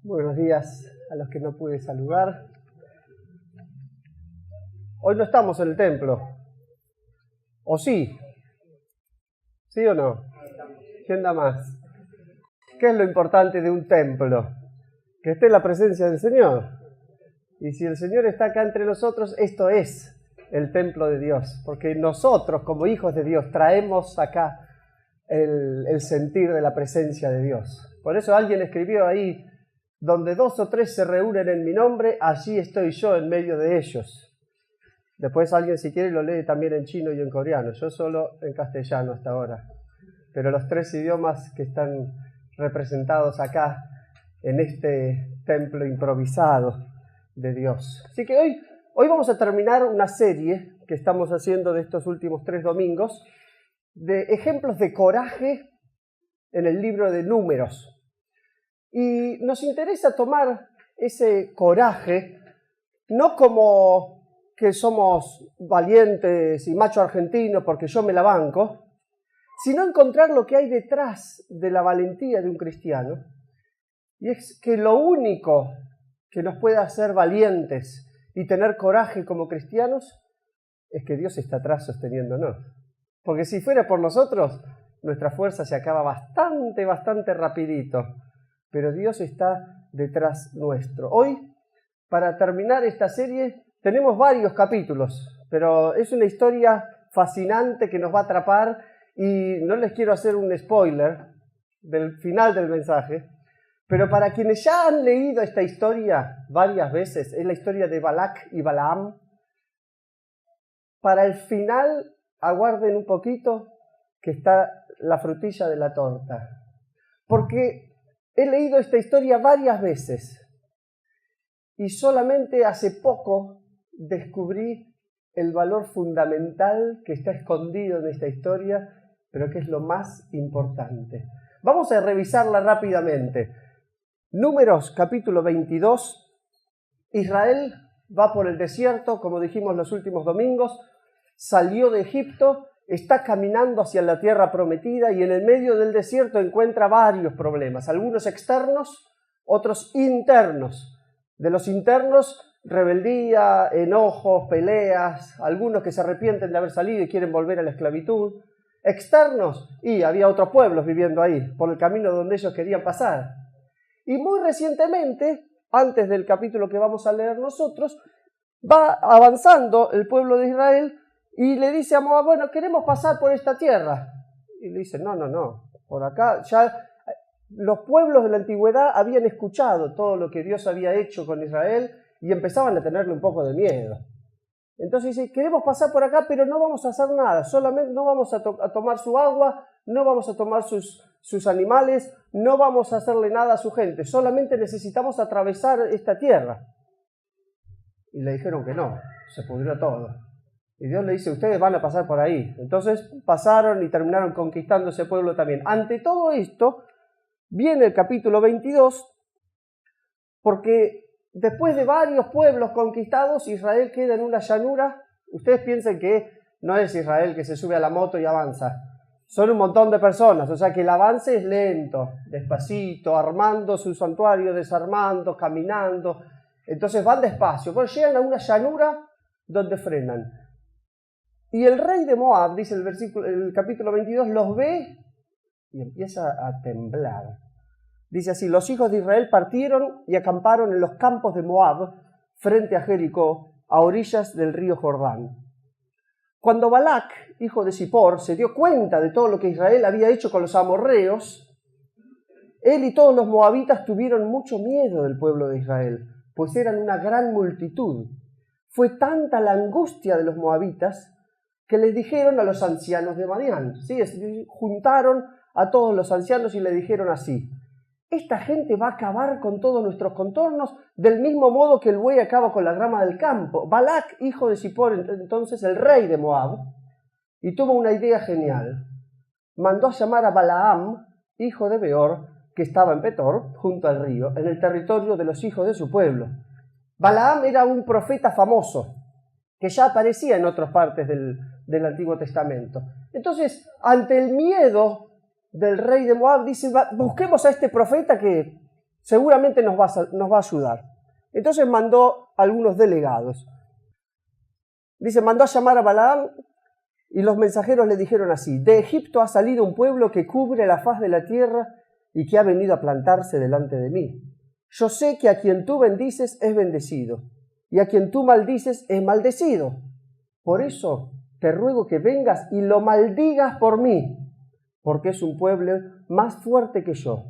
Buenos días a los que no pude saludar. Hoy no estamos en el templo. ¿O sí? ¿Sí o no? ¿Quién da más? ¿Qué es lo importante de un templo? Que esté en la presencia del Señor. Y si el Señor está acá entre nosotros, esto es el templo de Dios. Porque nosotros, como hijos de Dios, traemos acá el sentir de la presencia de Dios. Por eso alguien escribió ahí: donde 2 o 3 se reúnen en mi nombre, allí estoy yo en medio de ellos. Después alguien, si quiere, lo lee también en chino y en coreano. Yo solo en castellano hasta ahora. Pero los 3 idiomas que están representados acá en este templo improvisado de Dios. Así que hoy vamos a terminar una serie que estamos haciendo de estos últimos 3 domingos de ejemplos de coraje en el libro de Números. Y nos interesa tomar ese coraje no como que somos valientes y macho argentino porque yo me la banco, sino encontrar lo que hay detrás de la valentía de un cristiano. Y es que lo único que nos puede hacer valientes y tener coraje como cristianos es que Dios está atrás sosteniéndonos. Porque si fuera por nosotros, nuestra fuerza se acaba bastante rapidito. Pero Dios está detrás nuestro. Hoy, para terminar esta serie, tenemos varios capítulos, pero es una historia fascinante que nos va a atrapar y no les quiero hacer un spoiler del final del mensaje, pero para quienes ya han leído esta historia varias veces, es la historia de Balac y Balaam. Para el final, aguarden un poquito que está la frutilla de la torta, porque he leído esta historia varias veces y solamente hace poco descubrí el valor fundamental que está escondido en esta historia, pero que es lo más importante. Vamos a revisarla rápidamente. Números capítulo 22. Israel va por el desierto, como dijimos los últimos domingos, salió de Egipto, está caminando hacia la tierra prometida y en el medio del desierto encuentra varios problemas, algunos externos, otros internos. De los internos, rebeldía, enojos, peleas, algunos que se arrepienten de haber salido y quieren volver a la esclavitud. Externos, y había otros pueblos viviendo ahí, por el camino donde ellos querían pasar. Y muy recientemente, antes del capítulo que vamos a leer nosotros, va avanzando el pueblo de Israel y le dice a Moab: bueno, queremos pasar por esta tierra. Y le dice: no, por acá ya... Los pueblos de la antigüedad habían escuchado todo lo que Dios había hecho con Israel y empezaban a tenerle un poco de miedo. Entonces dice: queremos pasar por acá, pero no vamos a hacer nada, solamente no vamos a tomar su agua, no vamos a tomar sus animales, no vamos a hacerle nada a su gente, solamente necesitamos atravesar esta tierra. Y le dijeron que no, se pudrió todo. Y Dios le dice: ustedes van a pasar por ahí. Entonces pasaron y terminaron conquistando ese pueblo también. Ante todo esto, viene el capítulo 22, porque después de varios pueblos conquistados, Israel queda en una llanura. Ustedes piensen que no es Israel que se sube a la moto y avanza. Son un montón de personas, o sea que el avance es lento, despacito, armando su santuario, desarmando, caminando. Entonces van despacio. Bueno, llegan a una llanura donde frenan. Y el rey de Moab, dice el capítulo 22, los ve y empieza a temblar. Dice así: los hijos de Israel partieron y acamparon en los campos de Moab, frente a Jericó, a orillas del río Jordán. Cuando Balac, hijo de Zippor, se dio cuenta de todo lo que Israel había hecho con los amorreos, él y todos los moabitas tuvieron mucho miedo del pueblo de Israel, pues eran una gran multitud. Fue tanta la angustia de los moabitas que les dijeron a los ancianos de Madián, ¿sí? Juntaron a todos los ancianos y le dijeron así: esta gente va a acabar con todos nuestros contornos del mismo modo que el buey acaba con la grama del campo. Balac, hijo de Zippor, entonces el rey de Moab, y tuvo una idea genial. Mandó a llamar a Balaam, hijo de Beor, que estaba en Petor, junto al río, en el territorio de los hijos de su pueblo. Balaam era un profeta famoso, que ya aparecía en otras partes del Antiguo Testamento. Entonces, ante el miedo del rey de Moab, dice: busquemos a este profeta que seguramente nos va a ayudar. Entonces mandó algunos delegados. Dice, mandó a llamar a Balaam y los mensajeros le dijeron así: de Egipto ha salido un pueblo que cubre la faz de la tierra y que ha venido a plantarse delante de mí. Yo sé que a quien tú bendices es bendecido y a quien tú maldices es maldecido. Por eso te ruego que vengas y lo maldigas por mí, porque es un pueblo más fuerte que yo.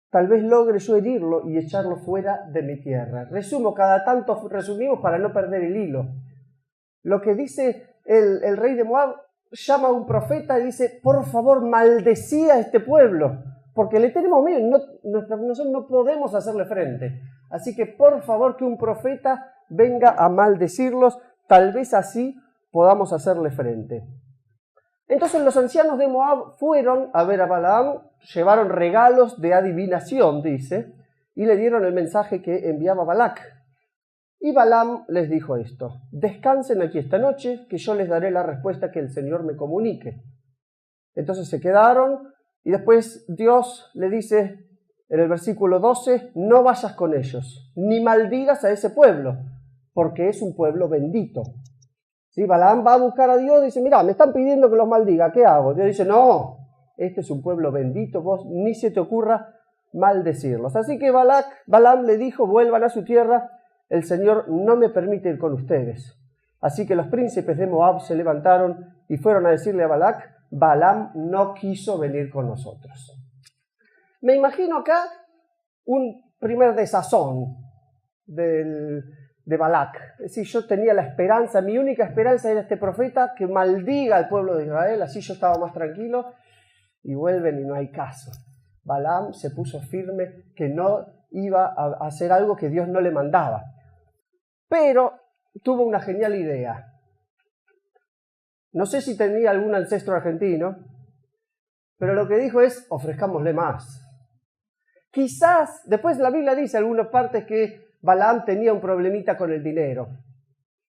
Tal vez logre yo herirlo y echarlo fuera de mi tierra. Resumo, cada tanto resumimos para no perder el hilo. Lo que dice el rey de Moab, llama a un profeta y dice: por favor, maldecí a este pueblo, porque le tenemos miedo, nosotros no podemos hacerle frente. Así que por favor que un profeta venga a maldecirlos, tal vez así podamos hacerle frente. Entonces los ancianos de Moab fueron a ver a Balaam, llevaron regalos de adivinación, dice, y le dieron el mensaje que enviaba Balac. Y Balaam les dijo esto: descansen aquí esta noche, que yo les daré la respuesta que el Señor me comunique. Entonces se quedaron y después Dios le dice en el versículo 12: no vayas con ellos, ni maldigas a ese pueblo, porque es un pueblo bendito. ¿Sí? Balaam va a buscar a Dios y dice: mira, me están pidiendo que los maldiga, ¿qué hago? Dios dice: no, este es un pueblo bendito, vos ni se te ocurra maldecirlos. Así que Balaam le dijo: vuelvan a su tierra, el Señor no me permite ir con ustedes. Así que los príncipes de Moab se levantaron y fueron a decirle a Balac: Balaam no quiso venir con nosotros. Me imagino acá un primer desazón de Balac. Es decir, yo tenía la esperanza, mi única esperanza era este profeta que maldiga al pueblo de Israel, así yo estaba más tranquilo, y vuelven y no hay caso. Balaam se puso firme que no iba a hacer algo que Dios no le mandaba. Pero tuvo una genial idea. No sé si tenía algún ancestro argentino, pero lo que dijo es: ofrezcámosle más. Quizás, después la Biblia dice en algunas partes que Balaam tenía un problemita con el dinero.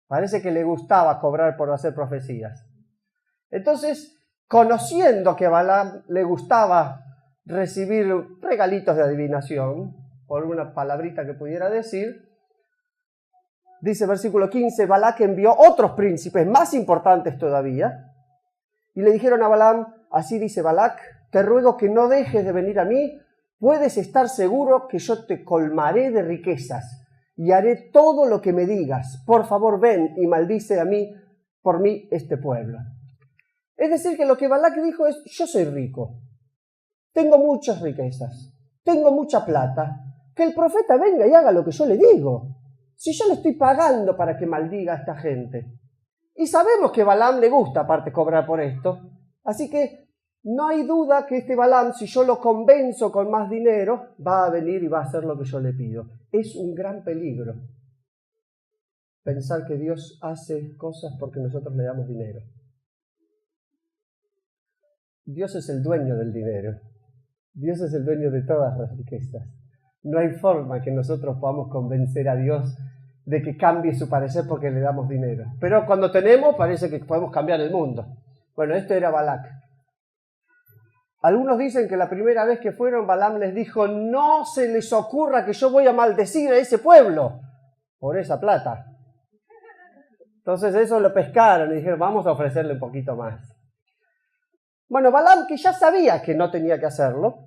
Parece que le gustaba cobrar por hacer profecías. Entonces, conociendo que a Balaam le gustaba recibir regalitos de adivinación, por una palabrita que pudiera decir, dice versículo 15, Balac envió otros príncipes más importantes todavía, y le dijeron a Balaam: así dice Balac, te ruego que no dejes de venir a mí, puedes estar seguro que yo te colmaré de riquezas, y haré todo lo que me digas. Por favor, ven y maldice por mí este pueblo. Es decir, que lo que Balac dijo es: yo soy rico, tengo muchas riquezas, tengo mucha plata, que el profeta venga y haga lo que yo le digo. Si yo le estoy pagando para que maldiga a esta gente. Y sabemos que Balaam le gusta aparte cobrar por esto. Así que no hay duda que este Balaam, si yo lo convenzo con más dinero, va a venir y va a hacer lo que yo le pido. Es un gran peligro pensar que Dios hace cosas porque nosotros le damos dinero. Dios es el dueño del dinero. Dios es el dueño de todas las riquezas. No hay forma que nosotros podamos convencer a Dios de que cambie su parecer porque le damos dinero. Pero cuando tenemos, parece que podemos cambiar el mundo. Bueno, esto era Balac. Algunos dicen que la primera vez que fueron, Balaam les dijo: no se les ocurra que yo voy a maldecir a ese pueblo por esa plata. Entonces eso lo pescaron y dijeron: vamos a ofrecerle un poquito más. Bueno, Balaam, que ya sabía que no tenía que hacerlo,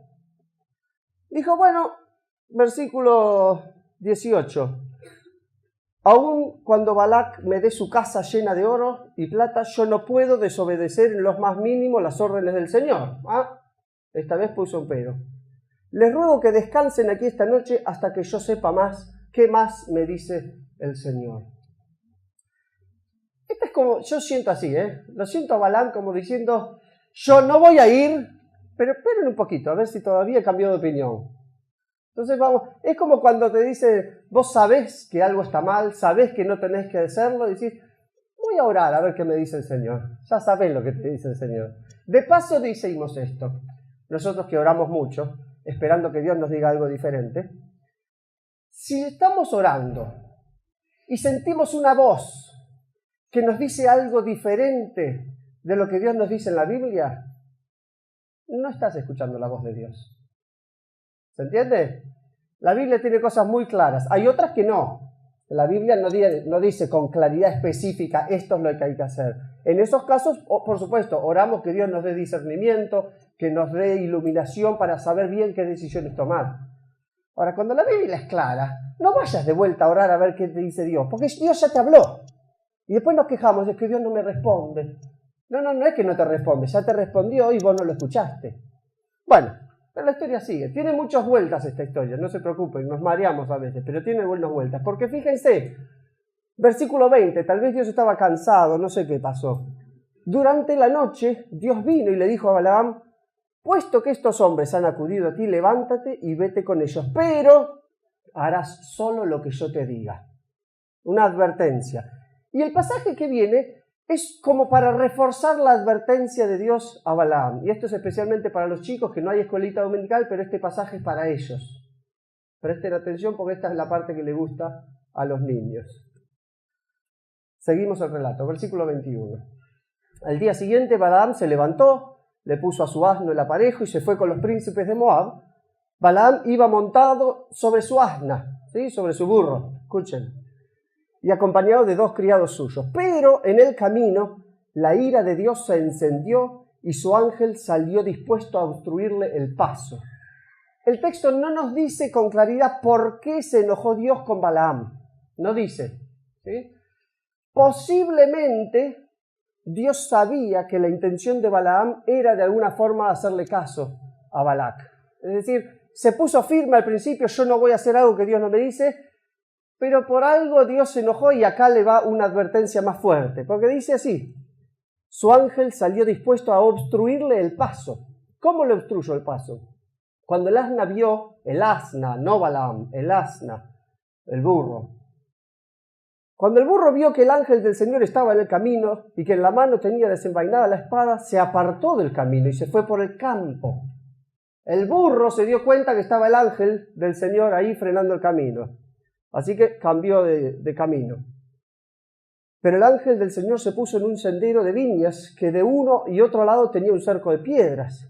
dijo: bueno, versículo 18. Aun cuando Balac me dé su casa llena de oro y plata, yo no puedo desobedecer en lo más mínimo las órdenes del Señor. Esta vez puso un pero. Les ruego que descansen aquí esta noche hasta que yo sepa más qué más me dice el Señor. Esto es como, yo siento así, lo siento a Balaam como diciendo: yo no voy a ir, pero esperen un poquito, a ver si todavía cambió de opinión. Entonces vamos, es como cuando te dice: vos sabés que algo está mal, sabés que no tenés que hacerlo, y decís: voy a orar a ver qué me dice el Señor. Ya sabés lo que te dice el Señor. De paso decimos esto, nosotros que oramos mucho, esperando que Dios nos diga algo diferente. Si estamos orando y sentimos una voz que nos dice algo diferente de lo que Dios nos dice en la Biblia, no estás escuchando la voz de Dios. ¿Se entiende? La Biblia tiene cosas muy claras. Hay otras que no. La Biblia no dice con claridad específica esto es lo que hay que hacer. En esos casos, por supuesto, oramos que Dios nos dé discernimiento, que nos dé iluminación para saber bien qué decisiones tomar. Ahora, cuando la Biblia es clara, no vayas de vuelta a orar a ver qué te dice Dios, porque Dios ya te habló. Y después nos quejamos de que Dios no me responde. No es que no te responde, ya te respondió y vos no lo escuchaste. Bueno, pero la historia sigue. Tiene muchas vueltas esta historia, no se preocupen, nos mareamos a veces, pero tiene buenas vueltas. Porque fíjense, versículo 20, tal vez Dios estaba cansado, no sé qué pasó. Durante la noche, Dios vino y le dijo a Balaam, puesto que estos hombres han acudido a ti, levántate y vete con ellos, pero harás solo lo que yo te diga. Una advertencia. Y el pasaje que viene es como para reforzar la advertencia de Dios a Balaam. Y esto es especialmente para los chicos, que no hay escuelita dominical, pero este pasaje es para ellos. Presten atención porque esta es la parte que le gusta a los niños. Seguimos el relato, versículo 21. Al día siguiente Balaam se levantó, le puso a su asno el aparejo y se fue con los príncipes de Moab. Balaam iba montado sobre su asna, ¿sí? Sobre su burro, escuchen, y acompañado de 2 criados suyos. Pero en el camino la ira de Dios se encendió y su ángel salió dispuesto a obstruirle el paso. El texto no nos dice con claridad por qué se enojó Dios con Balaam. No dice, ¿sí? Posiblemente Dios sabía que la intención de Balaam era de alguna forma hacerle caso a Balac. Es decir, se puso firme al principio, yo no voy a hacer algo que Dios no me dice, pero por algo Dios se enojó y acá le va una advertencia más fuerte, porque dice así, su ángel salió dispuesto a obstruirle el paso. ¿Cómo le obstruyó el paso? Cuando el asna vio, el asna, no Balaam, el asna, el burro. Cuando el burro vio que el ángel del Señor estaba en el camino y que en la mano tenía desenvainada la espada, se apartó del camino y se fue por el campo. El burro se dio cuenta que estaba el ángel del Señor ahí frenando el camino. Así que cambió de camino. Pero el ángel del Señor se puso en un sendero de viñas que de uno y otro lado tenía un cerco de piedras.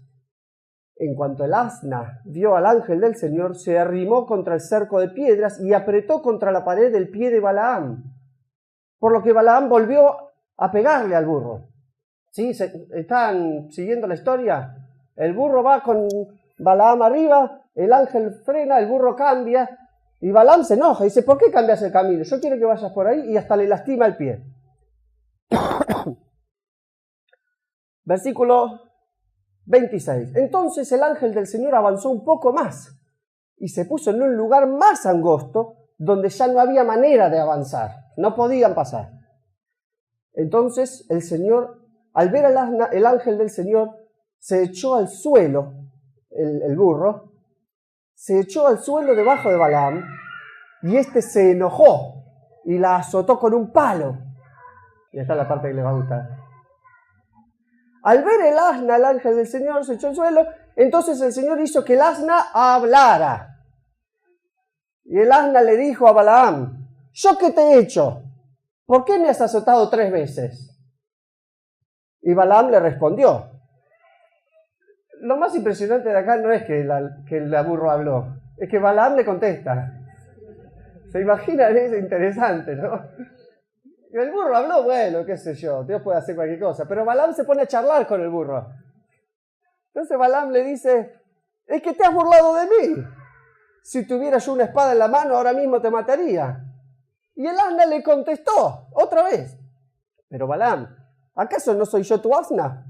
En cuanto el asna vio al ángel del Señor, se arrimó contra el cerco de piedras y apretó contra la pared el pie de Balaam. Por lo que Balaam volvió a pegarle al burro. ¿Sí? ¿Están siguiendo la historia? El burro va con Balaam arriba, el ángel frena, el burro cambia, y Balaam se enoja y dice, ¿por qué cambias el camino? Yo quiero que vayas por ahí, y hasta le lastima el pie. Versículo 26. Entonces el ángel del Señor avanzó un poco más y se puso en un lugar más angosto donde ya no había manera de avanzar, no podían pasar. Entonces el Señor, al ver el ángel del Señor, se echó al suelo, el burro, se echó al suelo debajo de Balaam y éste se enojó y la azotó con un palo. Y esta es la parte que le va a gustar. Al ver el asna, el ángel del Señor se echó al suelo, entonces el Señor hizo que el asna hablara. Y el asna le dijo a Balaam, ¿yo qué te he hecho? ¿Por qué me has azotado 3 veces? Y Balaam le respondió. Lo más impresionante de acá no es que el burro habló, es que Balaam le contesta. ¿Se imaginan? Es interesante, ¿no? Y el burro habló, bueno, qué sé yo, Dios puede hacer cualquier cosa, pero Balaam se pone a charlar con el burro. Entonces Balaam le dice, es que te has burlado de mí. Si tuviera yo una espada en la mano, ahora mismo te mataría. Y el asna le contestó, otra vez. Pero Balaam, ¿acaso no soy yo tu asna?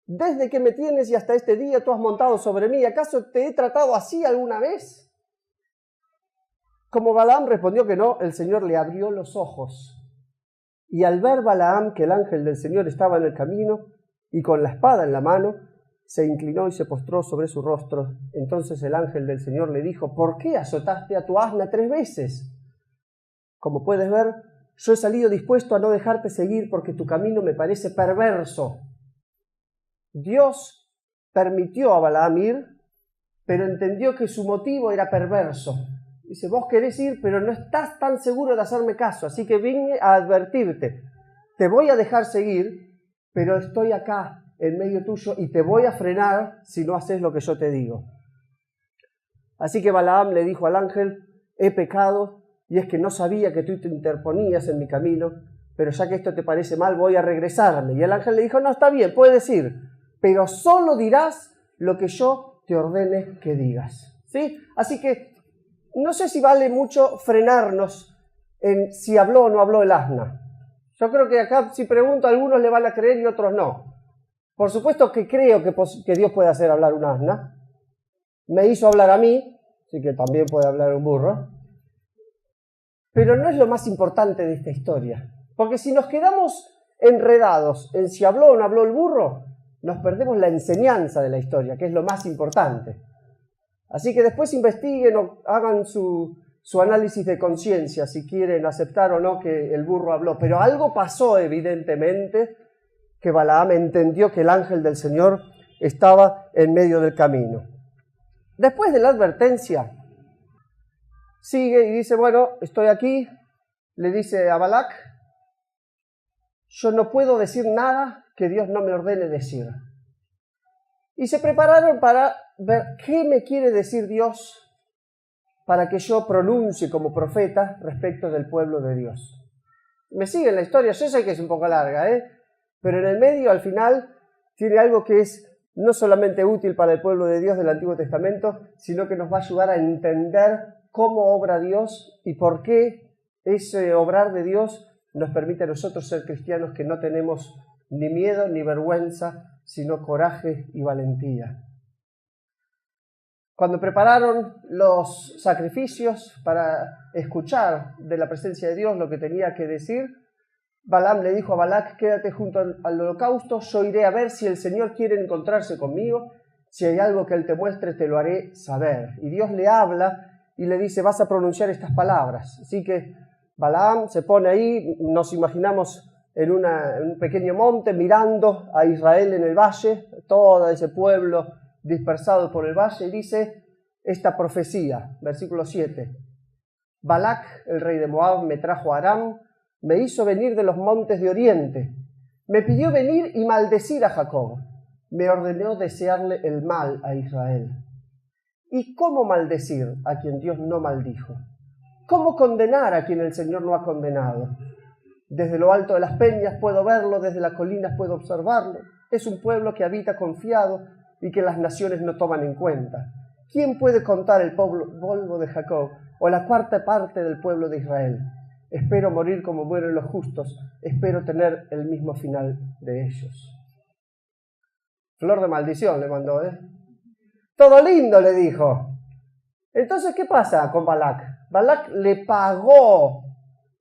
Desde que me tienes y hasta este día tú has montado sobre mí, ¿acaso te he tratado así alguna vez? Como Balaam respondió que no, el Señor le abrió los ojos. Y al ver Balaam que el ángel del Señor estaba en el camino y con la espada en la mano, se inclinó y se postró sobre su rostro. Entonces el ángel del Señor le dijo, ¿por qué azotaste a tu asna 3 veces? Como puedes ver, yo he salido dispuesto a no dejarte seguir porque tu camino me parece perverso. Dios permitió a Balaam ir, pero entendió que su motivo era perverso. Dice, vos querés ir, pero no estás tan seguro de hacerme caso, así que vine a advertirte. Te voy a dejar seguir, pero estoy acá en medio tuyo y te voy a frenar si no haces lo que yo te digo. Así que Balaam le dijo al ángel, he pecado, y es que no sabía que tú te interponías en mi camino, pero ya que esto te parece mal, voy a regresarme. Y el ángel le dijo, no, está bien, puedes ir, pero solo dirás lo que yo te ordene que digas. ¿Sí? Así que no sé si vale mucho frenarnos en si habló o no habló el asna. Yo creo que acá, si pregunto, a algunos le van a creer y otros no. Por supuesto que creo que Dios puede hacer hablar un asna. Me hizo hablar a mí, así que también puede hablar un burro. Pero no es lo más importante de esta historia. Porque si nos quedamos enredados en si habló o no habló el burro, nos perdemos la enseñanza de la historia, que es lo más importante. Así que después investiguen o hagan su análisis de conciencia, si quieren aceptar o no que el burro habló. Pero algo pasó, evidentemente, que Balaam entendió que el ángel del Señor estaba en medio del camino. Después de la advertencia, sigue y dice, bueno, estoy aquí. Le dice a Balac, yo no puedo decir nada que Dios no me ordene decir. Y se prepararon para ver qué me quiere decir Dios para que yo pronuncie como profeta respecto del pueblo de Dios. ¿Me siguen la historia? Yo sé que es un poco larga, pero en el medio, al final, tiene algo que es no solamente útil para el pueblo de Dios del Antiguo Testamento, sino que nos va a ayudar a entender cómo obra Dios y por qué ese obrar de Dios nos permite a nosotros ser cristianos que no tenemos ni miedo ni vergüenza, sino coraje y valentía. Cuando prepararon los sacrificios para escuchar de la presencia de Dios lo que tenía que decir, Balaam le dijo a Balac, quédate junto al holocausto, yo iré a ver si el Señor quiere encontrarse conmigo, si hay algo que Él te muestre, te lo haré saber. Y Dios le habla y le dice, vas a pronunciar estas palabras. Así que Balaam se pone ahí, nos imaginamos en un pequeño monte mirando a Israel en el valle, todo ese pueblo dispersado por el valle, y dice esta profecía, versículo 7. Balac, el rey de Moab, me trajo a Aram, me hizo venir de los montes de oriente, me pidió venir y maldecir a Jacob, me ordenó desearle el mal a Israel. ¿Y cómo maldecir a quien Dios no maldijo? ¿Cómo condenar a quien el Señor no ha condenado? Desde lo alto de las peñas puedo verlo, desde las colinas puedo observarlo. Es un pueblo que habita confiado y que las naciones no toman en cuenta. ¿Quién puede contar el polvo de Jacob o la cuarta parte del pueblo de Israel? Espero morir como mueren los justos, espero tener el mismo final de ellos. Flor de maldición le mandó, Todo lindo, le dijo. Entonces, ¿qué pasa con Balac? Balac le pagó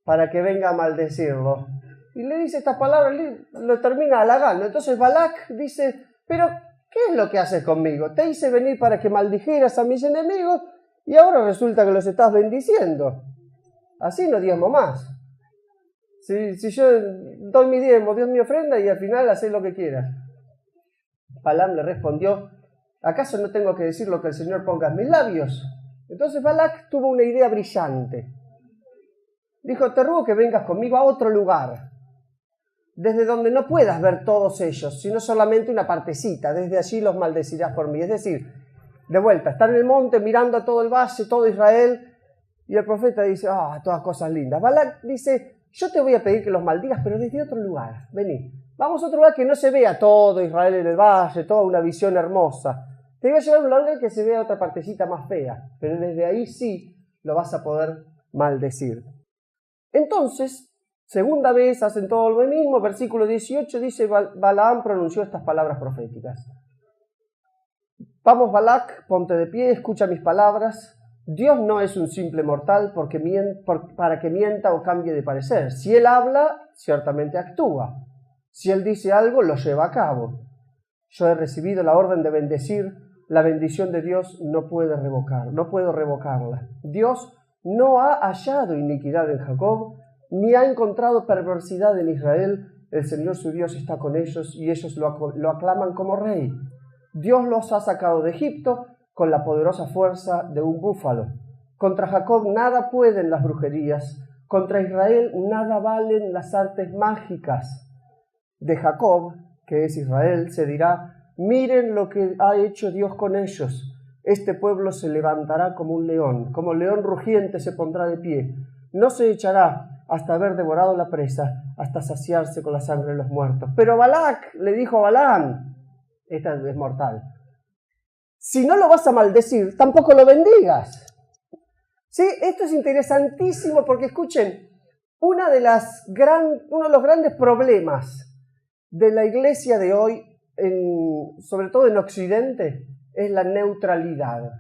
para que venga a maldecirlo. Y le dice estas palabras, lo termina halagando. Entonces Balac dice, pero ¿qué es lo que haces conmigo? Te hice venir para que maldijeras a mis enemigos y ahora resulta que los estás bendiciendo. Así no diezmo más. Si yo doy mi diezmo, Dios mi ofrenda y al final haces lo que quieras. Balaam le respondió, ¿acaso no tengo que decir lo que el Señor ponga en mis labios? Entonces Balac tuvo una idea brillante. Dijo, te ruego que vengas conmigo a otro lugar, desde donde no puedas ver todos ellos, sino solamente una partecita, desde allí los maldecirás por mí. Es decir, de vuelta, estar en el monte mirando a todo el valle, todo Israel, y el profeta dice, todas cosas lindas. Balac dice, yo te voy a pedir que los maldigas, pero desde otro lugar, vení. Vamos a otro lugar que no se vea todo Israel en el valle, toda una visión hermosa. Te voy a llevar a un lugar que se vea otra partecita más fea, pero desde ahí sí lo vas a poder maldecir. Entonces, segunda vez hacen todo lo mismo, versículo 18 dice, Balaam pronunció estas palabras proféticas. Vamos, Balac, ponte de pie, escucha mis palabras. Dios no es un simple mortal para que mienta o cambie de parecer. Si Él habla, ciertamente actúa. Si Él dice algo, lo lleva a cabo. Yo he recibido la orden de bendecir, la bendición de Dios no puedo revocarla. Dios no ha hallado iniquidad en Jacob, ni ha encontrado perversidad en Israel. El Señor su Dios está con ellos y ellos lo aclaman como rey. Dios los ha sacado de Egipto con la poderosa fuerza de un búfalo. Contra Jacob nada pueden las brujerías, contra Israel nada valen las artes mágicas. De Jacob, que es Israel, se dirá, miren lo que ha hecho Dios con ellos. Este pueblo se levantará como león rugiente se pondrá de pie. No se echará hasta haber devorado la presa, hasta saciarse con la sangre de los muertos. Pero Balac le dijo a Balaam, esta es mortal, si no lo vas a maldecir, tampoco lo bendigas. ¿Sí? Esto es interesantísimo porque, escuchen, uno de los grandes problemas de la iglesia de hoy, sobre todo en Occidente, es la neutralidad.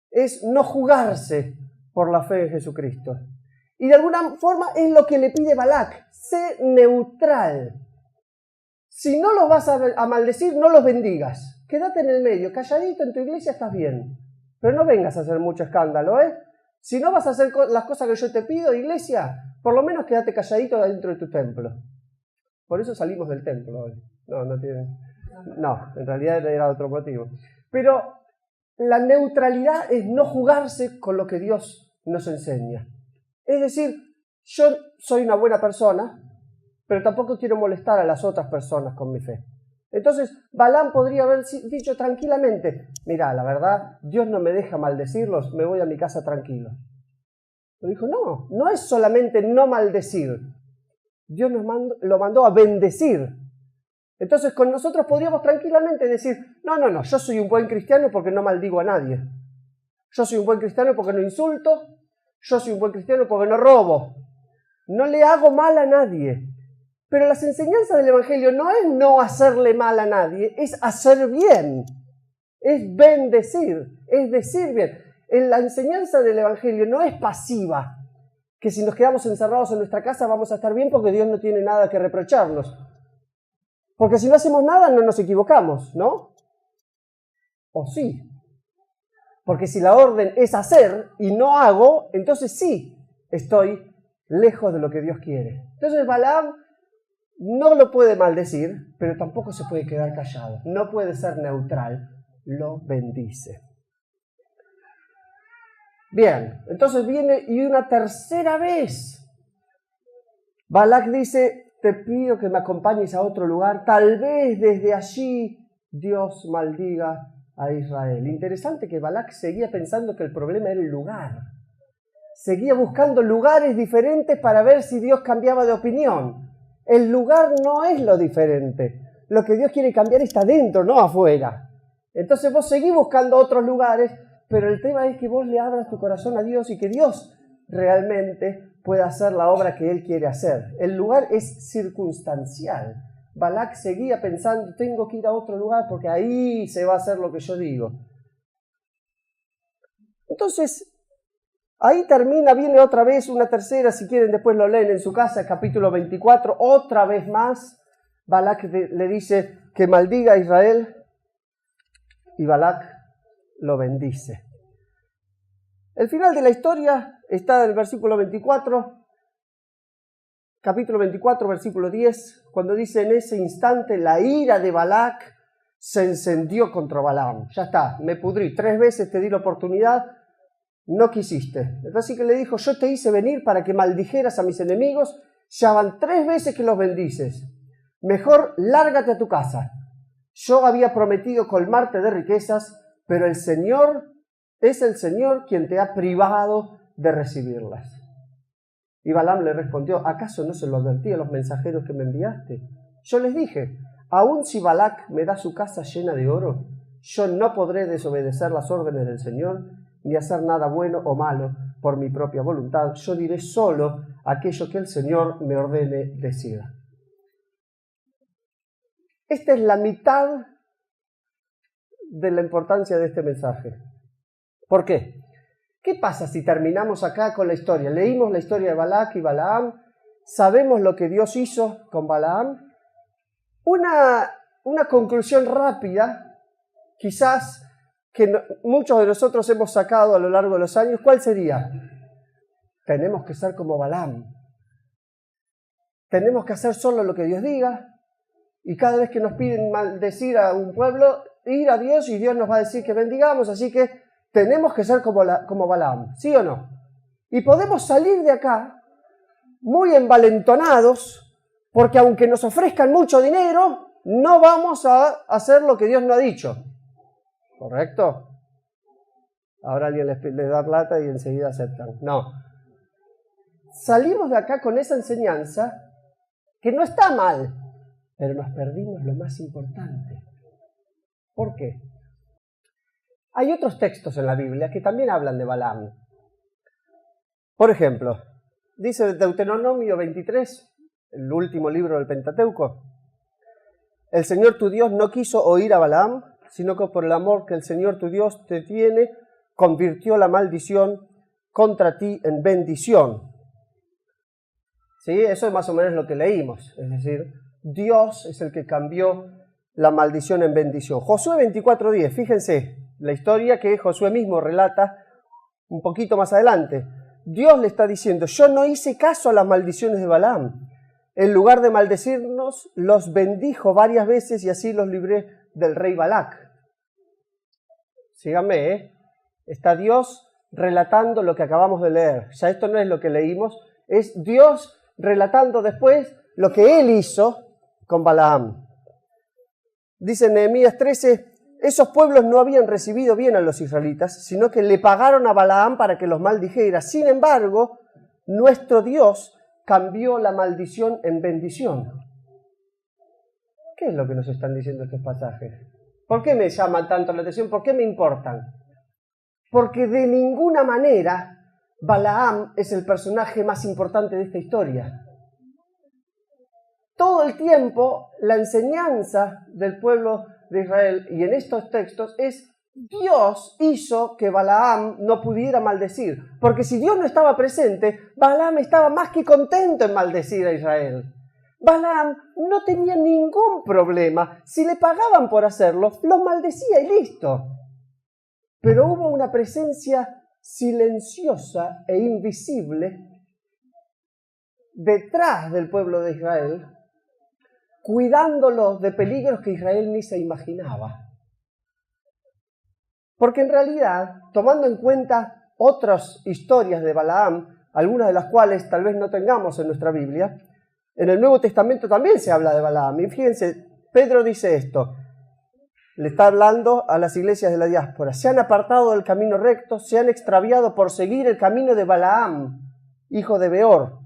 Es no jugarse por la fe en Jesucristo. Y de alguna forma es lo que le pide Balac, sé neutral. Si no los vas a maldecir, no los bendigas. Quédate en el medio, calladito en tu iglesia estás bien. Pero no vengas a hacer mucho escándalo, ¿eh? Si no vas a hacer las cosas que yo te pido, iglesia, por lo menos quédate calladito dentro de tu templo. Por eso salimos del templo hoy. No, en realidad era otro motivo. Pero la neutralidad es no jugarse con lo que Dios nos enseña. Es decir, yo soy una buena persona, pero tampoco quiero molestar a las otras personas con mi fe. Entonces, Balaam podría haber dicho tranquilamente, mira, la verdad, Dios no me deja maldecirlos, me voy a mi casa tranquilo. Pero dijo, no es solamente no maldecir. Dios lo mandó a bendecir. Entonces, con nosotros podríamos tranquilamente decir, no, yo soy un buen cristiano porque no maldigo a nadie. Yo soy un buen cristiano porque no insulto. Yo soy un buen cristiano porque no robo. No le hago mal a nadie. Pero las enseñanzas del Evangelio no es no hacerle mal a nadie, es hacer bien, es bendecir, es decir bien. En la enseñanza del Evangelio no es pasiva, que si nos quedamos encerrados en nuestra casa vamos a estar bien porque Dios no tiene nada que reprocharnos. Porque si no hacemos nada no nos equivocamos, ¿no? ¿O sí? Porque si la orden es hacer y no hago, entonces sí estoy lejos de lo que Dios quiere. Entonces Balaam no lo puede maldecir, pero tampoco se puede quedar callado. No puede ser neutral, lo bendice. Bien, entonces viene y una tercera vez Balac dice, te pido que me acompañes a otro lugar, tal vez desde allí Dios maldiga a Israel. Interesante que Balac seguía pensando que el problema era el lugar. Seguía buscando lugares diferentes para ver si Dios cambiaba de opinión. El lugar no es lo diferente. Lo que Dios quiere cambiar está dentro, no afuera. Entonces vos seguís buscando otros lugares, pero el tema es que vos le abras tu corazón a Dios y que Dios realmente pueda hacer la obra que Él quiere hacer. El lugar es circunstancial. Balac seguía pensando, tengo que ir a otro lugar porque ahí se va a hacer lo que yo digo. Entonces, ahí termina, viene otra vez una tercera, si quieren después lo leen en su casa, capítulo 24, otra vez más, Balac le dice que maldiga a Israel y Balac lo bendice. El final de la historia está en el versículo 24, capítulo 24, versículo 10, cuando dice, en ese instante la ira de Balac se encendió contra Balaam. Ya está, me pudrí, 3 veces te di la oportunidad, no quisiste. Así que le dijo, yo te hice venir para que maldijeras a mis enemigos, ya van 3 veces que los bendices. Mejor lárgate a tu casa. Yo había prometido colmarte de riquezas, pero el Señor es el Señor quien te ha privado de recibirlas. Y Balaam le respondió, ¿acaso no se lo advertí a los mensajeros que me enviaste? Yo les dije, aun si Balac me da su casa llena de oro, yo no podré desobedecer las órdenes del Señor, ni hacer nada bueno o malo por mi propia voluntad. Yo diré solo aquello que el Señor me ordene decir. Esta es la mitad de la importancia de este mensaje. ¿Por qué? ¿Qué pasa si terminamos acá con la historia? Leímos la historia de Balac y Balaam, sabemos lo que Dios hizo con Balaam. Una conclusión rápida, quizás que muchos de nosotros hemos sacado a lo largo de los años, ¿cuál sería? Tenemos que ser como Balaam. Tenemos que hacer solo lo que Dios diga, y cada vez que nos piden maldecir a un pueblo, ir a Dios y Dios nos va a decir que bendigamos, así que tenemos que ser como Balaam, ¿sí o no? Y podemos salir de acá muy envalentonados, porque aunque nos ofrezcan mucho dinero, no vamos a hacer lo que Dios no ha dicho. ¿Correcto? Ahora alguien les da plata y enseguida aceptan. No. Salimos de acá con esa enseñanza que no está mal, pero nos perdimos lo más importante. ¿Por qué? Hay otros textos en la Biblia que también hablan de Balaam. Por ejemplo, dice Deuteronomio 23, el último libro del Pentateuco: el Señor tu Dios no quiso oír a Balaam, sino que por el amor que el Señor tu Dios te tiene, convirtió la maldición contra ti en bendición. ¿Sí? Eso es más o menos lo que leímos. Es decir, Dios es el que cambió la maldición en bendición. Josué 24:10, fíjense la historia que Josué mismo relata un poquito más adelante. Dios le está diciendo: yo no hice caso a las maldiciones de Balaam. En lugar de maldecirnos, los bendijo varias veces y así los libré del rey Balac. Síganme, ¿eh? Está Dios relatando lo que acabamos de leer. Ya esto no es lo que leímos, es Dios relatando después lo que él hizo con Balaam. Dice en Nehemías 13, esos pueblos no habían recibido bien a los israelitas, sino que le pagaron a Balaam para que los maldijera. Sin embargo, nuestro Dios cambió la maldición en bendición. ¿Qué es lo que nos están diciendo estos pasajes? ¿Por qué me llaman tanto la atención? ¿Por qué me importan? Porque de ninguna manera Balaam es el personaje más importante de esta historia. Todo el tiempo la enseñanza del pueblo de Israel y en estos textos es: Dios hizo que Balaam no pudiera maldecir, porque si Dios no estaba presente, Balaam estaba más que contento en maldecir a Israel. Balaam no tenía ningún problema. Si le pagaban por hacerlo, los maldecía y listo. Pero hubo una presencia silenciosa e invisible detrás del pueblo de Israel, cuidándolos de peligros que Israel ni se imaginaba. Porque en realidad, tomando en cuenta otras historias de Balaam, algunas de las cuales tal vez no tengamos en nuestra Biblia, en el Nuevo Testamento también se habla de Balaam. Y fíjense, Pedro dice esto, le está hablando a las iglesias de la diáspora: se han apartado del camino recto, se han extraviado por seguir el camino de Balaam, hijo de Beor,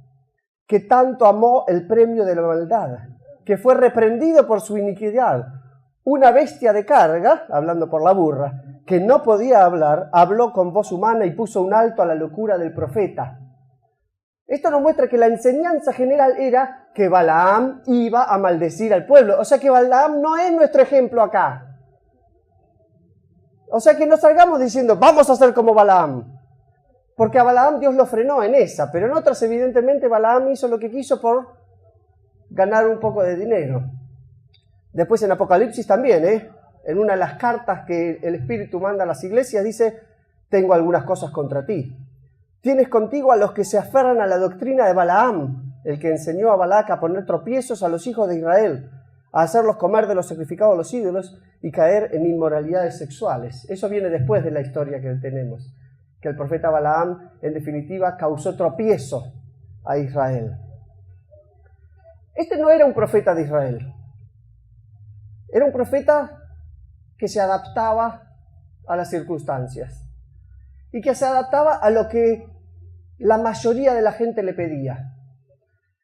que tanto amó el premio de la maldad, que fue reprendido por su iniquidad. Una bestia de carga, hablando por la burra, que no podía hablar, habló con voz humana y puso un alto a la locura del profeta. Esto nos muestra que la enseñanza general era que Balaam iba a maldecir al pueblo. O sea que Balaam no es nuestro ejemplo acá. O sea que no salgamos diciendo: vamos a ser como Balaam. Porque a Balaam Dios lo frenó en esa, pero en otras evidentemente Balaam hizo lo que quiso por ganar un poco de dinero. Después en Apocalipsis también, en una de las cartas que el Espíritu manda a las iglesias dice: tengo algunas cosas contra ti. Tienes contigo a los que se aferran a la doctrina de Balaam, el que enseñó a Balac a poner tropiezos a los hijos de Israel, a hacerlos comer de los sacrificados a los ídolos y caer en inmoralidades sexuales. Eso viene después de la historia que tenemos, que el profeta Balaam, en definitiva, causó tropiezo a Israel. Este no era un profeta de Israel. Era un profeta que se adaptaba a las circunstancias y que se adaptaba a lo que la mayoría de la gente le pedía.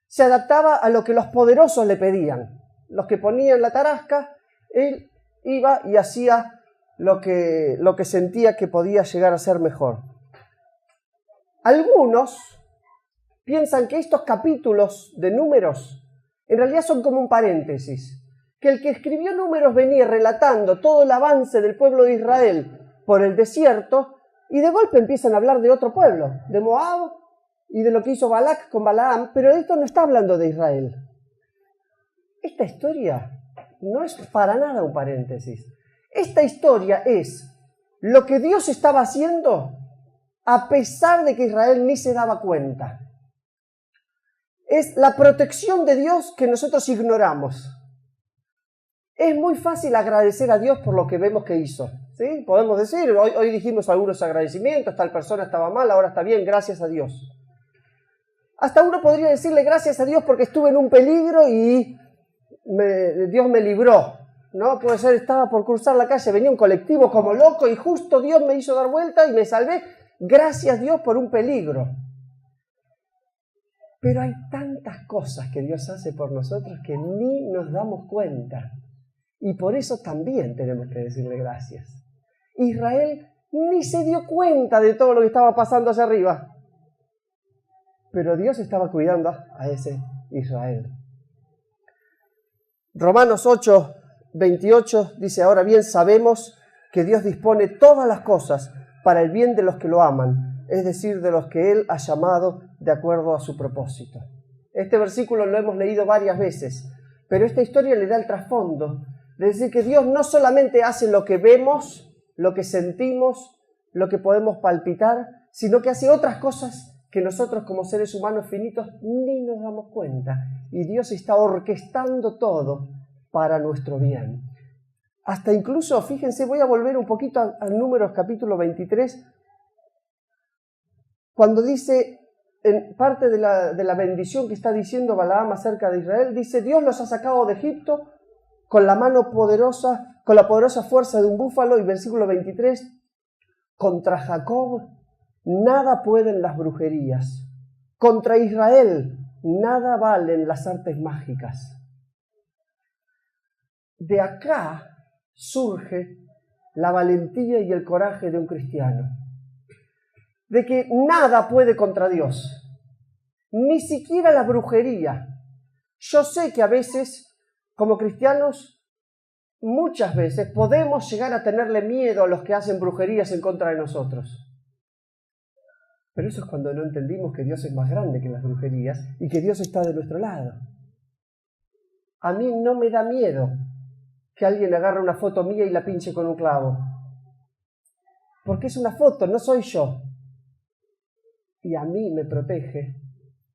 Se adaptaba a lo que los poderosos le pedían. Los que ponían la tarasca, él iba y hacía lo que sentía que podía llegar a ser mejor. Algunos piensan que estos capítulos de Números en realidad son como un paréntesis, que el que escribió Números venía relatando todo el avance del pueblo de Israel por el desierto y de golpe empiezan a hablar de otro pueblo, de Moab y de lo que hizo Balac con Balaam, pero esto no está hablando de Israel. Esta historia no es para nada un paréntesis. Esta historia es lo que Dios estaba haciendo a pesar de que Israel ni se daba cuenta. Es la protección de Dios que nosotros ignoramos. Es muy fácil agradecer a Dios por lo que vemos que hizo, ¿sí? Podemos decir, hoy dijimos algunos agradecimientos, tal persona estaba mal, ahora está bien, gracias a Dios. Hasta uno podría decirle gracias a Dios porque estuve en un peligro y Dios me libró. No, puede ser, estaba por cruzar la calle, venía un colectivo como loco y justo Dios me hizo dar vuelta y me salvé. Gracias Dios por un peligro. Pero hay tantas cosas que Dios hace por nosotros que ni nos damos cuenta. Y por eso también tenemos que decirle gracias. Israel ni se dio cuenta de todo lo que estaba pasando allá arriba. Pero Dios estaba cuidando a ese Israel. Romanos 8, 28 dice: ahora bien sabemos que Dios dispone todas las cosas para el bien de los que lo aman, es decir, de los que Él ha llamado de acuerdo a su propósito. Este versículo lo hemos leído varias veces, pero esta historia le da el trasfondo de decir que Dios no solamente hace lo que vemos, lo que sentimos, lo que podemos palpitar, sino que hace otras cosas que nosotros como seres humanos finitos ni nos damos cuenta. Y Dios está orquestando todo para nuestro bien. Hasta incluso, fíjense, voy a volver un poquito a Números capítulo 23, cuando dice, en parte de la bendición que está diciendo Balaam acerca de Israel, dice: Dios los ha sacado de Egipto con la mano poderosa, con la poderosa fuerza de un búfalo. Y versículo 23, contra Jacob nada pueden las brujerías, contra Israel nada valen las artes mágicas. De acá surge la valentía y el coraje de un cristiano, de que nada puede contra Dios, ni siquiera la brujería. Yo sé que a veces, como cristianos, muchas veces podemos llegar a tenerle miedo a los que hacen brujerías en contra de nosotros. Pero eso es cuando no entendimos que Dios es más grande que las brujerías y que Dios está de nuestro lado. A mí no me da miedo que alguien agarre una foto mía y la pinche con un clavo, porque es una foto, no soy yo. Y a mí me protege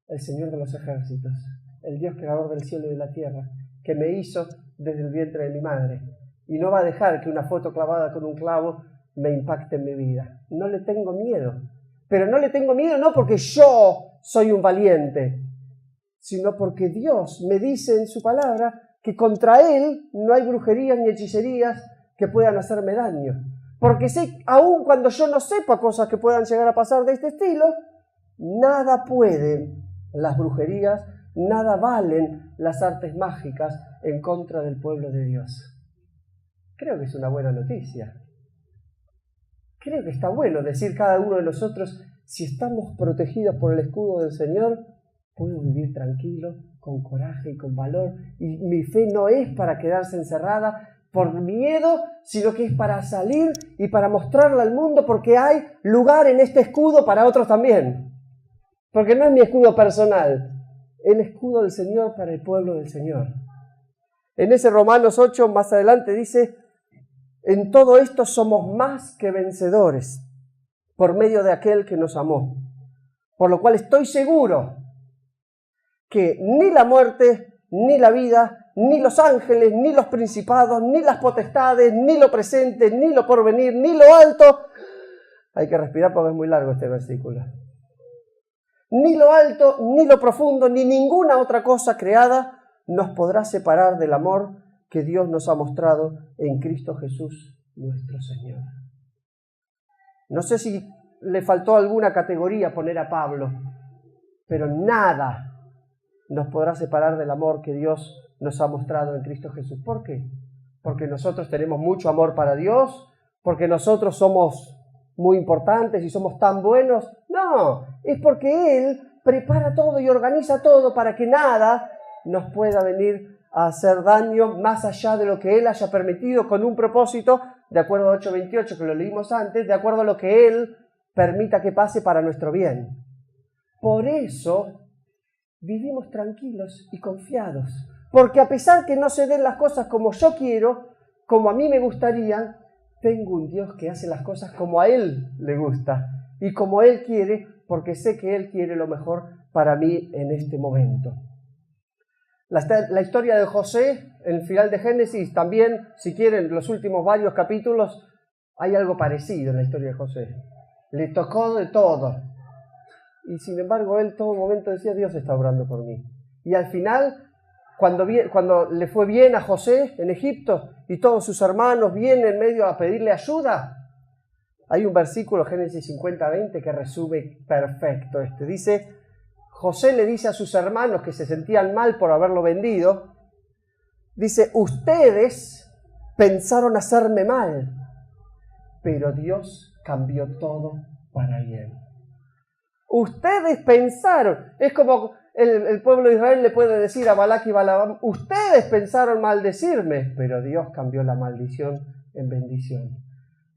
el Señor de los ejércitos, el Dios creador del cielo y de la tierra, que me hizo desde el vientre de mi madre. Y no va a dejar que una foto clavada con un clavo me impacte en mi vida. No le tengo miedo. Pero no le tengo miedo no porque yo soy un valiente, sino porque Dios me dice en su palabra que contra Él no hay brujerías ni hechicerías que puedan hacerme daño. Porque sé, aun cuando yo no sepa cosas que puedan llegar a pasar de este estilo, nada pueden las brujerías, nada valen las artes mágicas en contra del pueblo de Dios. Creo que es una buena noticia. Creo que está bueno decir cada uno de nosotros: si estamos protegidos por el escudo del Señor, puedo vivir tranquilo, con coraje y con valor. Y mi fe no es para quedarse encerrada por miedo, sino que es para salir y para mostrarla al mundo, porque hay lugar en este escudo para otros también. Porque no es mi escudo personal, el escudo del Señor para el pueblo del Señor. En ese Romanos 8, más adelante dice: en todo esto somos más que vencedores por medio de aquel que nos amó. Por lo cual estoy seguro que ni la muerte, ni la vida, ni los ángeles, ni los principados, ni las potestades, ni lo presente, ni lo porvenir, ni lo alto. Hay que respirar porque es muy largo este versículo. Ni lo alto, ni lo profundo, ni ninguna otra cosa creada nos podrá separar del amor que Dios nos ha mostrado en Cristo Jesús, nuestro Señor. No sé si le faltó alguna categoría poner a Pablo, pero nada nos podrá separar del amor que Dios nos ha mostrado en Cristo Jesús. ¿Por qué? Porque nosotros tenemos mucho amor para Dios, porque nosotros somos muy importantes y somos tan buenos. No, es porque Él prepara todo y organiza todo para que nada nos pueda venir a hacer daño más allá de lo que Él haya permitido, con un propósito, de acuerdo a 8:28 que lo leímos antes, de acuerdo a lo que Él permita que pase para nuestro bien. Por eso vivimos tranquilos y confiados, porque a pesar que no se den las cosas como yo quiero, como a mí me gustaría, tengo un Dios que hace las cosas como a Él le gusta y como Él quiere, porque sé que Él quiere lo mejor para mí en este momento. La historia de José, en el final de Génesis, también, si quieren, los últimos varios capítulos, hay algo parecido en la historia de José. Le tocó de todo. Y sin embargo, él todo momento decía: Dios está orando por mí. Y al final cuando le fue bien a José en Egipto y todos sus hermanos vienen en medio a pedirle ayuda. Hay un versículo, Génesis 50:20, que resume perfecto esto. Dice, José le dice a sus hermanos que se sentían mal por haberlo vendido, dice, ustedes pensaron hacerme mal, pero Dios cambió todo para bien. Ustedes pensaron, es como el pueblo de Israel le puede decir a Balac y Balaam, ustedes pensaron maldecirme, pero Dios cambió la maldición en bendición.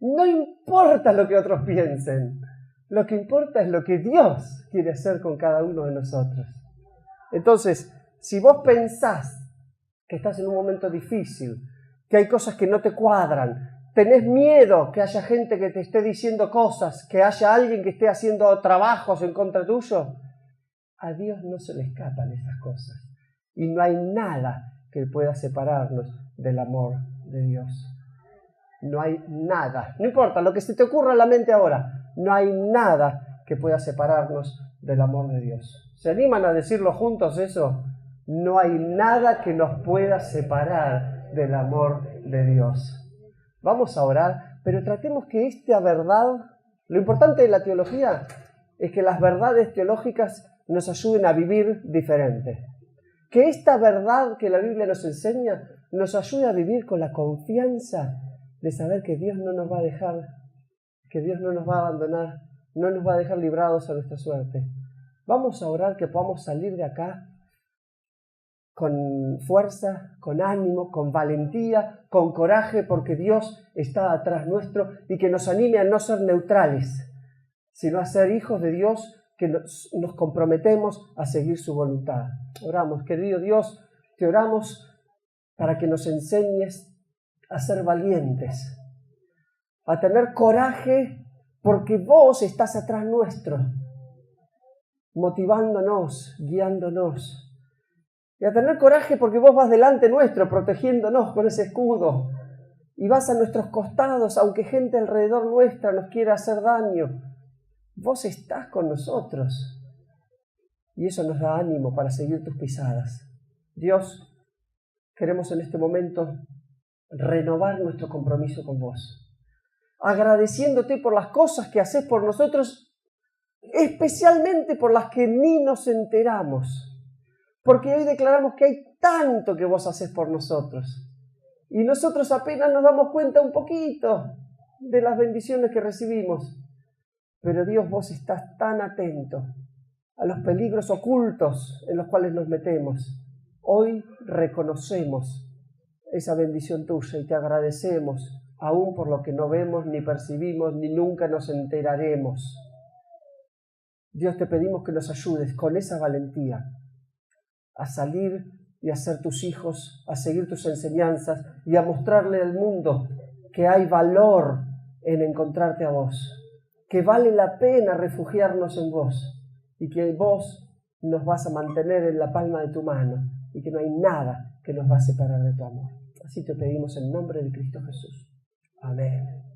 No importa lo que otros piensen, lo que importa es lo que Dios quiere hacer con cada uno de nosotros. Entonces, si vos pensás que estás en un momento difícil, que hay cosas que no te cuadran, tenés miedo que haya gente que te esté diciendo cosas, que haya alguien que esté haciendo trabajos en contra tuyo, a Dios no se le escapan esas cosas. Y no hay nada que pueda separarnos del amor de Dios. No hay nada, no importa lo que se te ocurra en la mente ahora, no hay nada que pueda separarnos del amor de Dios. ¿Se animan a decirlo juntos eso? No hay nada que nos pueda separar del amor de Dios. Vamos a orar, pero tratemos que esta verdad, lo importante de la teología es que las verdades teológicas nos ayuden a vivir diferente. Que esta verdad que la Biblia nos enseña nos ayude a vivir con la confianza de saber que Dios no nos va a dejar, que Dios no nos va a abandonar, no nos va a dejar librados a nuestra suerte. Vamos a orar que podamos salir de acá con fuerza, con ánimo, con valentía, con coraje, porque Dios está atrás nuestro y que nos anime a no ser neutrales, sino a ser hijos de Dios que nos comprometemos a seguir su voluntad. Oramos, querido Dios, te oramos para que nos enseñes a ser valientes, a tener coraje, porque vos estás atrás nuestro, motivándonos, guiándonos. Y a tener coraje porque vos vas delante nuestro, protegiéndonos con ese escudo. Y vas a nuestros costados, aunque gente alrededor nuestra nos quiera hacer daño. Vos estás con nosotros. Y eso nos da ánimo para seguir tus pisadas. Dios, queremos en este momento renovar nuestro compromiso con vos. Agradeciéndote por las cosas que haces por nosotros, especialmente por las que ni nos enteramos. Porque hoy declaramos que hay tanto que vos haces por nosotros. Y nosotros apenas nos damos cuenta un poquito de las bendiciones que recibimos. Pero Dios, vos estás tan atento a los peligros ocultos en los cuales nos metemos. Hoy reconocemos esa bendición tuya y te agradecemos, aún por lo que no vemos, ni percibimos, ni nunca nos enteraremos. Dios, te pedimos que nos ayudes con esa valentía a salir y a ser tus hijos, a seguir tus enseñanzas y a mostrarle al mundo que hay valor en encontrarte a vos, que vale la pena refugiarnos en vos y que vos nos vas a mantener en la palma de tu mano y que no hay nada que nos va a separar de tu amor. Así te pedimos en nombre de Cristo Jesús. Amén.